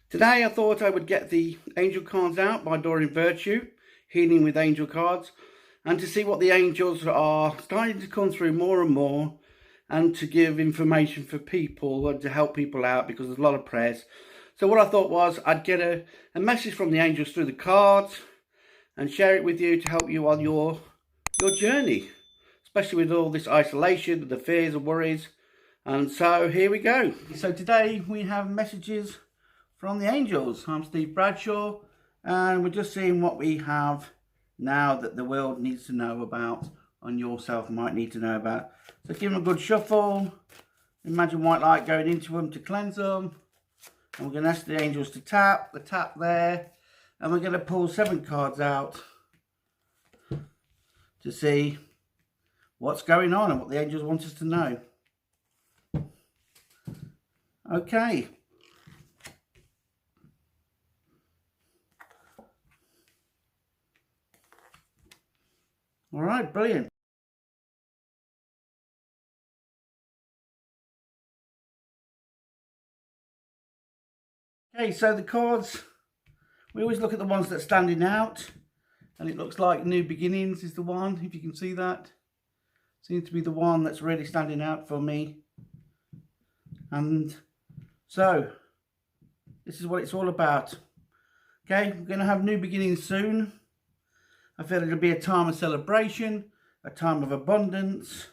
Today I thought I would get the angel cards out by Doreen Virtue, Healing with Angel Cards, and to see what the angels are starting to come through more and more, and to give information for people and to help people out, because there's a lot of prayers. So what I thought was I'd get a message from the angels through the cards and share it with you to help you on your journey, especially with all this isolation, the fears and worries. And so here we go. So today we have messages from the angels. I'm Steve Bradshaw, and we're just seeing what we have now that the world needs to know about, and yourself might need to know about. So give them a good shuffle. Imagine white light going into them to cleanse them. And we're going to ask the angels to tap, the tap there. And we're going to pull 7 cards out to see what's going on and what the angels want us to know. Okay. All right, brilliant. Okay, so the cards, we always look at the ones that are standing out, and it looks like New Beginnings is the one, if you can see that. Seems to be the one that's really standing out for me. And so, this is what it's all about. Okay, we're going to have new beginnings soon. I feel it'll be a time of celebration, a time of abundance.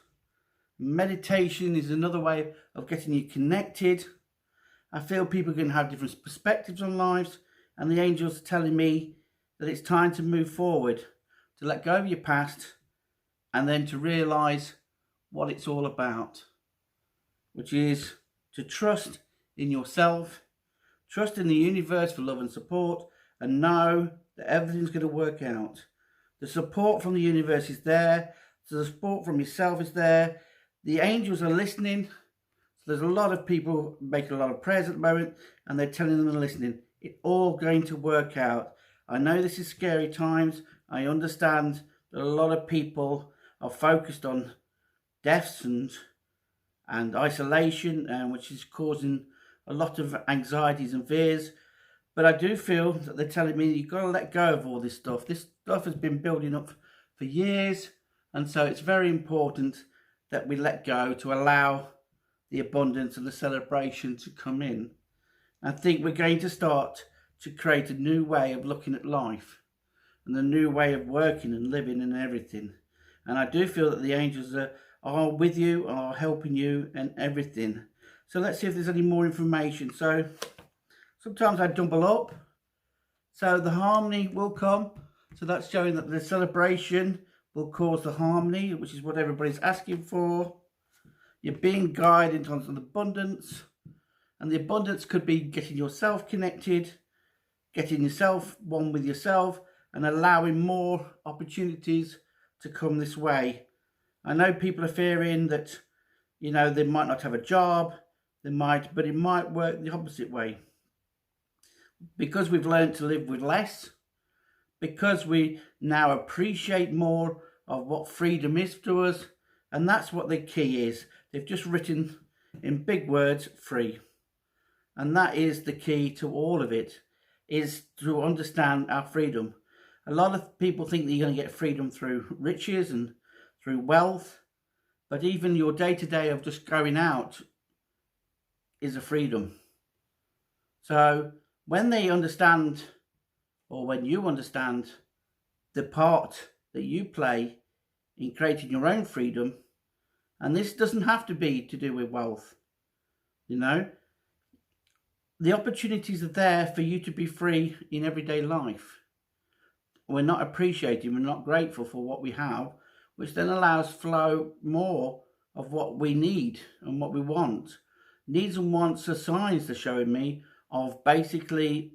Meditation is another way of getting you connected. I feel people are going to have different perspectives on lives, and the angels are telling me that it's time to move forward, to let go of your past, and then to realise what it's all about, which is to trust in yourself, trust in the universe for love and support, and know that everything's going to work out. The support from the universe is there. So the support from yourself is there. The angels are listening. So there's a lot of people making a lot of prayers at the moment, and they're telling them and listening. It's all going to work out. I know this is scary times. I understand that a lot of people are focused on deaths and isolation, which is causing a lot of anxieties and fears. But I do feel that they're telling me you've got to let go of all this stuff. This stuff has been building up for years. And so it's very important that we let go to allow the abundance and the celebration to come in. I think we're going to start to create a new way of looking at life, and a new way of working and living and everything. And I do feel that the angels are with you, are helping you and everything. So let's see if there's any more information. So sometimes I double up. So the harmony will come. So that's showing that the celebration will cause the harmony, which is what everybody's asking for. You're being guided into the abundance. And the abundance could be getting yourself connected, getting yourself one with yourself, and allowing more opportunities to come this way. I know people are fearing that, you know, they might not have a job, but it might work the opposite way. Because we've learned to live with less, because we now appreciate more of what freedom is to us, and that's what the key is. They've just written in big words, free. And that is the key to all of it, is to understand our freedom. A lot of people think that you're going to get freedom through riches and through wealth, but even your day-to-day of just going out is a freedom. So when they understand, or when you understand the part that you play in creating your own freedom, and this doesn't have to be to do with wealth, you know, the opportunities are there for you to be free in everyday life. We're not appreciating, we're not grateful for what we have, which then allows flow more of what we need and what we want. Needs and wants are signs they're showing me of basically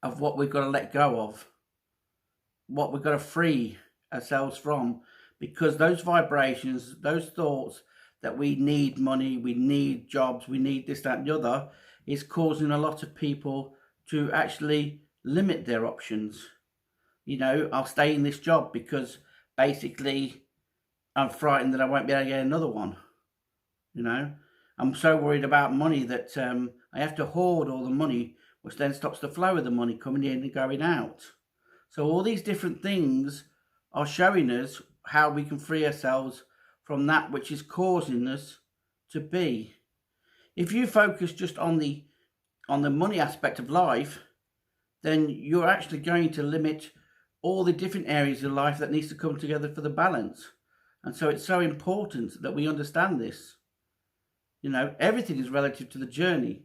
of what we've got to let go of, what we've got to free ourselves from, because those vibrations, those thoughts that we need money, we need jobs, we need this, that and the other, is causing a lot of people to actually limit their options. You know, I'll stay in this job because basically I'm frightened that I won't be able to get another one. You know, I'm so worried about money that I have to hoard all the money which then stops the flow of the money coming in and going out. So all these different things are showing us how we can free ourselves from that which is causing us to be. If you focus just on the money aspect of life, then you're actually going to limit all the different areas of life that needs to come together for the balance. And so it's so important that we understand this. You know, everything is relative to the journey.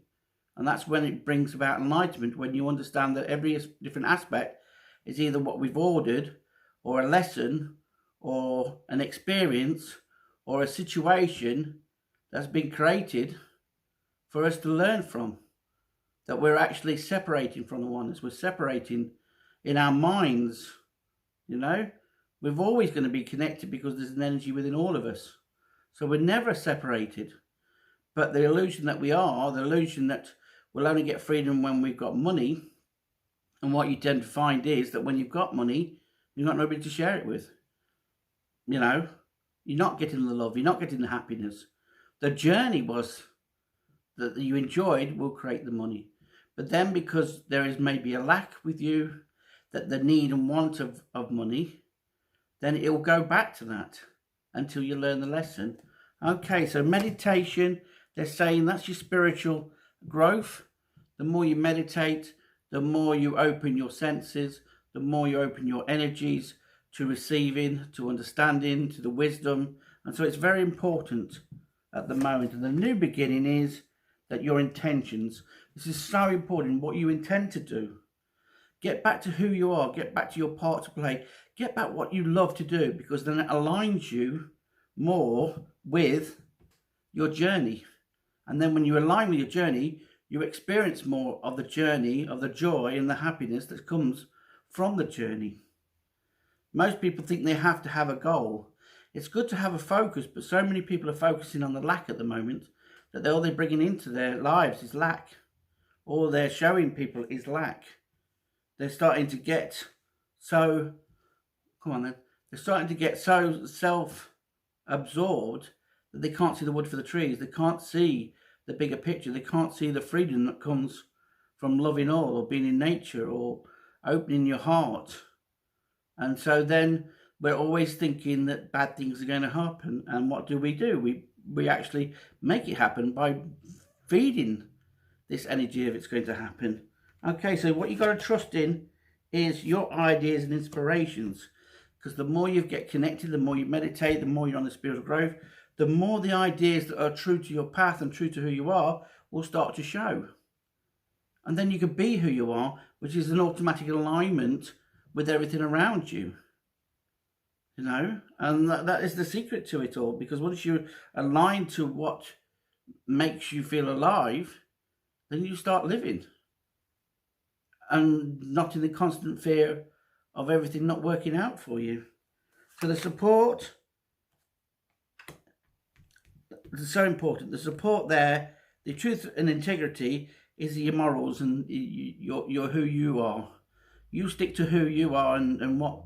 And that's when it brings about enlightenment, when you understand that every different aspect is either what we've ordered, or a lesson, or an experience, or a situation that's been created for us to learn from. That we're actually separating from the oneness. We're separating in our minds, you know. We're always going to be connected because there's an energy within all of us. So we're never separated. But the illusion that we are, the illusion that we'll only get freedom when we've got money, and what you tend to find is that when you've got money, you've got nobody to share it with. You know, you're not getting the love, you're not getting the happiness. The journey was that you enjoyed will create the money. But then because there is maybe a lack with you, that the need and want of money, then it will go back to that until you learn the lesson. Okay, so meditation, they're saying that's your spiritual growth. The more you meditate, the more you open your senses, the more you open your energies to receiving, to understanding, to the wisdom. And so it's very important at the moment. And the new beginning is that your intentions, this is so important, what you intend to do. Get back to who you are, get back to your part to play, get back what you love to do, because then it aligns you more with your journey. And then when you align with your journey, you experience more of the journey, of the joy and the happiness that comes from the journey. Most people think they have to have a goal. It's good to have a focus, but so many people are focusing on the lack at the moment that all they're bringing into their lives is lack. All they're showing people is lack. They're starting to get so, they're starting to get so self-absorbed that they can't see the wood for the trees. They can't see the bigger picture. They can't see the freedom that comes from loving all, or being in nature, or opening your heart. And so then we're always thinking that bad things are going to happen. And what do? We actually make it happen by feeding this energy of it's going to happen. Okay, so what you've got to trust in is your ideas and inspirations. Because the more you get connected, the more you meditate, the more you're on the spiritual growth, the more the ideas that are true to your path and true to who you are will start to show. And then you can be who you are, which is an automatic alignment with everything around you. You know, and that is the secret to it all, because once you align to what makes you feel alive, then you start living and not in the constant fear of everything not working out for you. So the support is so important. The support there, the truth and integrity is your morals and your who you are. You stick to who you are and what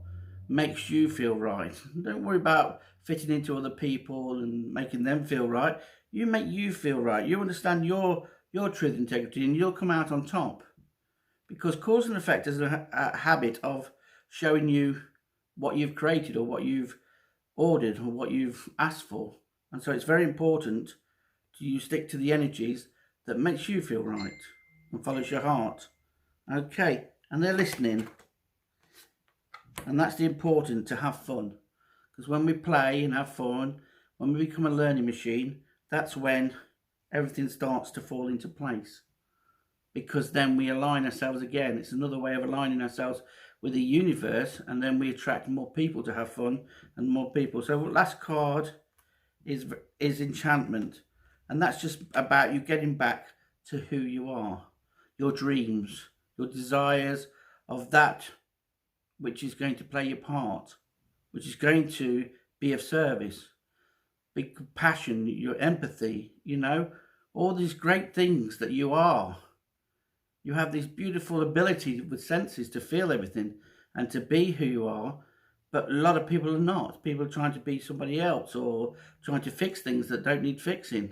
makes you feel right. Don't worry about fitting into other people and making them feel right. You make you feel right. You understand your truth and integrity, and you'll come out on top. Because cause and effect is a habit of showing you what you've created, or what you've ordered, or what you've asked for. And so it's very important you stick to the energies that makes you feel right and follows your heart. Okay, and they're listening. And that's the important, to have fun. Because when we play and have fun, when we become a learning machine, that's when everything starts to fall into place. Because then we align ourselves again. It's another way of aligning ourselves with the universe, and then we attract more people to have fun and more people. So last card is enchantment. And that's just about you getting back to who you are, your dreams, your desires of that which is going to play your part, which is going to be of service, big compassion, your empathy, you know, all these great things that you are. You have this beautiful ability with senses to feel everything and to be who you are, but a lot of people are not. People are trying to be somebody else, or trying to fix things that don't need fixing.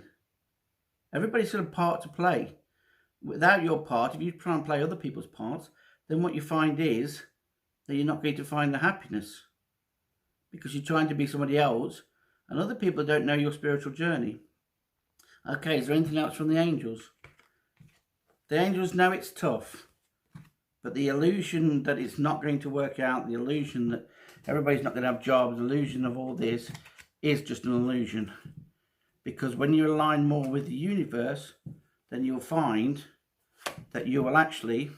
Everybody's got a part to play. without your part, if you try and play other people's parts, then what you find is that you're not going to find the happiness, because you're trying to be somebody else and other people don't know your spiritual journey. Okay, is there anything else from the angels? The angels know it's tough, but the illusion that it's not going to work out, the illusion that everybody's not going to have jobs, the illusion of all this is just an illusion. Because when you align more with the universe, then you'll find that you will actually,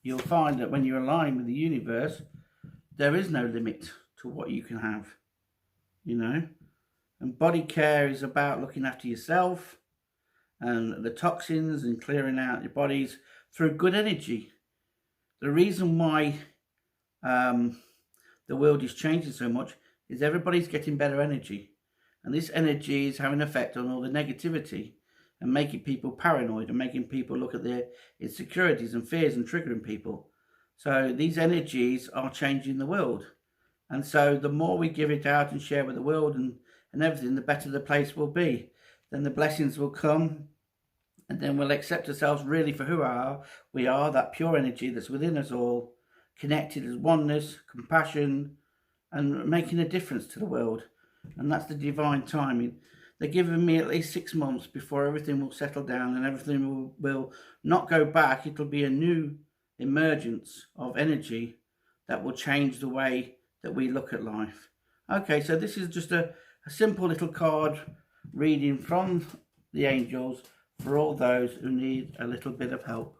you'll find that when you align with the universe, there is no limit to what you can have, you know. And body care is about looking after yourself and the toxins and clearing out your bodies through good energy. The reason why the world is changing so much is everybody's getting better energy, and this energy is having an effect on all the negativity and making people paranoid and making people look at their insecurities and fears and triggering people. So these energies are changing the world, and so the more we give it out and share with the world and everything, the better the place will be. Then the blessings will come, and then we'll accept ourselves really for who we are, that pure energy that's within us all, connected as oneness, compassion, and making a difference to the world. And that's the divine timing. They're giving me at least 6 months before everything will settle down and everything will not go back. It'll be a new emergence of energy that will change the way that we look at life. Okay, so this is just a simple little card reading from the angels for all those who need a little bit of help.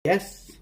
Yes.